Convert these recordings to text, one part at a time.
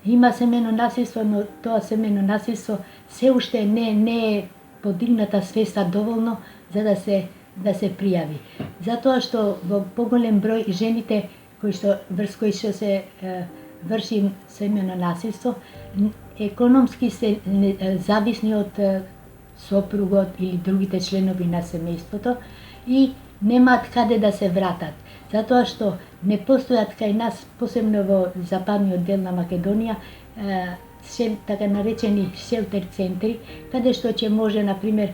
Има семено насилство, но тоа семено насилство се уште не е подигната свеста доволно за да се пријави. Затоа што во поголем број жените врз кои што се врши семено насилство, економски се зависни од сопругот или другите членови на семејството и немаат каде да се вратат. Затоа што не постојат кај нас, посебно во западниот дел на Македонија, така наречени шелтер центри, каде што ќе може, например,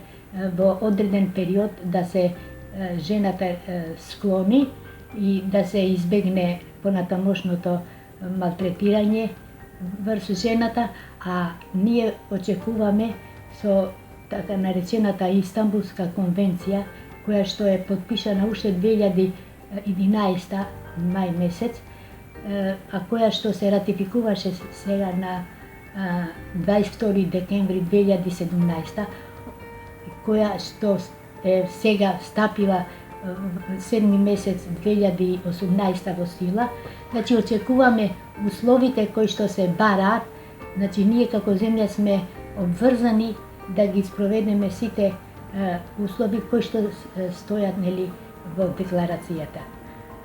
во одреден период да се жената склони и да се избегне понатамошното малтретирање врз жената, а ние очекуваме со така наречената Истанбулска конвенција, која што е потпишана уште 2011 мај месец, а која што се ратификуваше сега на 22 декември 2017, која што е сега стапила 7 месец 2018 во сила. Значи очекуваме условите кои што се бараат, значи ние како земја сме обврзани да ги спроведеме сите услови кои што стојат нели во декларацијата.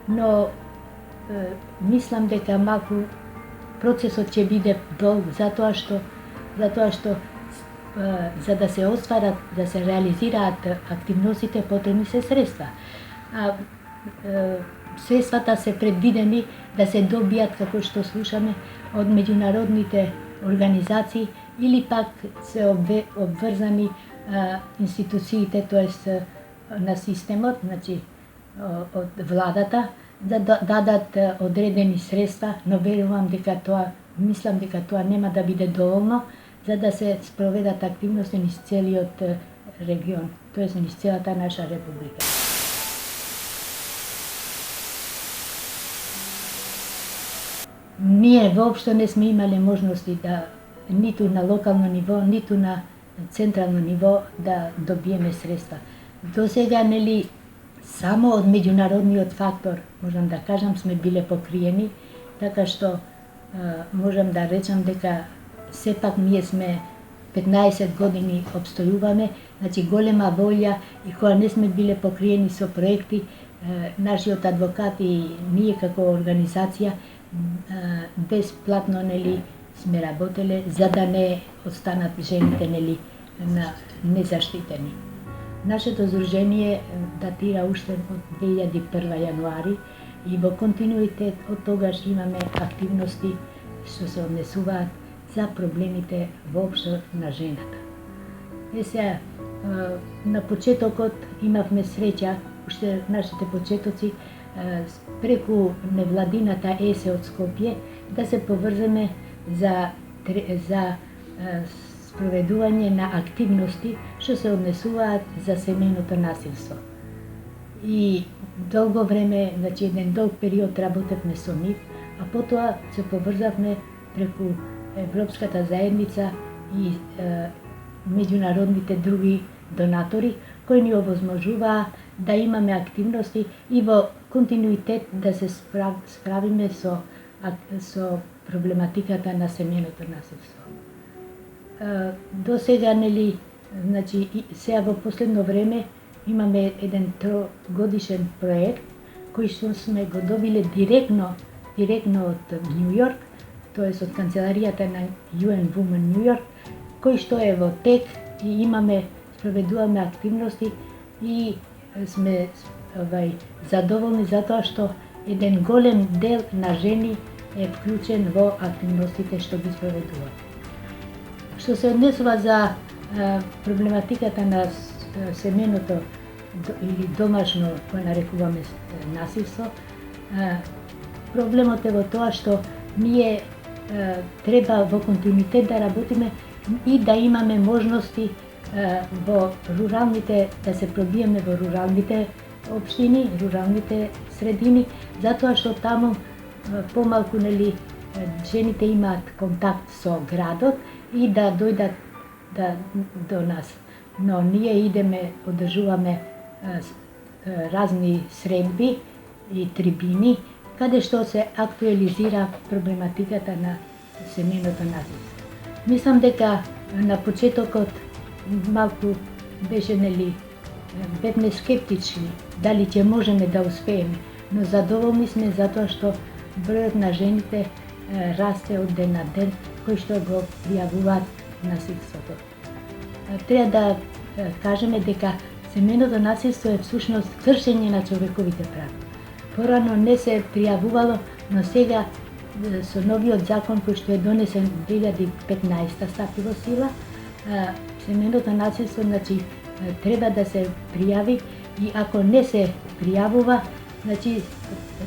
Но мислам дека малку процесот ќе биде долг затоа што за да се остварат, да се реализираат активностите, потребни се средства. Средствата се предвидени да се добијат, како што слушаме, од меѓународните организации или пак се обврзани институциите, тоест на системот, значи од владата, да дадат одредени средства, но верувам дека мислам дека тоа нема да биде доволно за да се спроведат активности низ целиот регион, тоест низ целата наша република. Ние воопшто не сме имале можности да ниту на локално ниво, ниту на централно ниво да добиеме средства. До сега, нели, само од меѓународниот фактор, можам да кажам, сме биле покриени, така што можам да речам дека сепак ние сме 15 години обстојуваме, значи голема волја, и кога не сме биле покриени со проекти, нашиот адвокат и ние како организација бесплатно нели сме работеле за да не останат жените нели незаштитени. Нашето здружение датира уште од 2001 јануари и во континуитет од тогаш имаме активности што се однесуваат за проблемите воопшто на жената. Сега, на почетокот имавме среќа, уште нашите почетоци, преку невладината ЕСЕ од Скопје, да се поврземе за спроведување на активности што се однесуваат за семејното насилство. И долго време, значи еден долг период работевме со нив, а потоа се поврзавме преку Европската заедница и меѓународните други донатори, кои ни овозможуваа да имаме активности и во континуитет да се справиме со проблематиката на семејното насилство. До сега, нели, значи, сега во последно време имаме еден 3-годишен проект кој што сме го добиле директно од Нью Йорк, тоест од канцеларијата на UN Women New York, кој што е во тек и спроведуваме активности и сме задоволни затоа што еден голем дел на жени е вклучен во активностите што ги спроведуваат. Што се однесува за проблематиката на семејното или домашно, кој нарекуваме насилство, проблемот е во тоа што ние треба во континуитет да работиме и да имаме можности во руралните, да се пробиеме во руралните општини, руралните средини, затоа што таму помалку нели жените имаат контакт со градот и да дојдат до нас. Но ние идеме, одржуваме разни средби и трибини, каде што се актуализира проблематиката на семејното насилство. Мислам дека на почетокот малку беше бевме скептични дали ќе можеме да успееме, но задоволни сме затоа што бројот на жените расте од ден на ден кои што го пријавуваат насилството. Треба да кажеме дека семејното насилство е всушност кршење на човековите права. Порано не се пријавувало, но сега со новиот закон кој што е донесен 2015 стапи во сила, семејното насилство треба да се пријави и ако не се пријавува,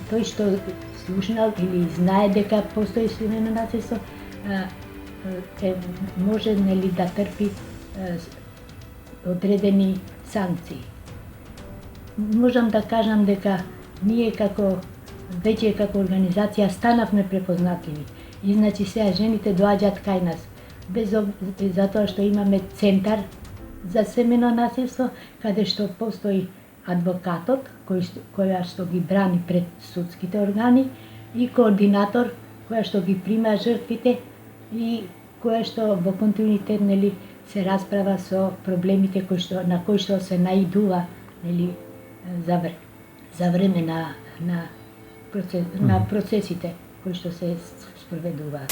тој што слушнал или знае дека постои семејно насилство, може да трпи одредени санкции. Можам да кажам дека ние веќе како организација станавме препознатливи. И сега жените доаѓаат кај нас, затоа што имаме центар за семејно насилство, каде што постои адвокатот, која што ги брани пред судските органи, и координатор, која што ги прима жртвите и која што во континуитет се расправа со проблемите на кои што се наидува за време на процесите кои што се спроведуваат.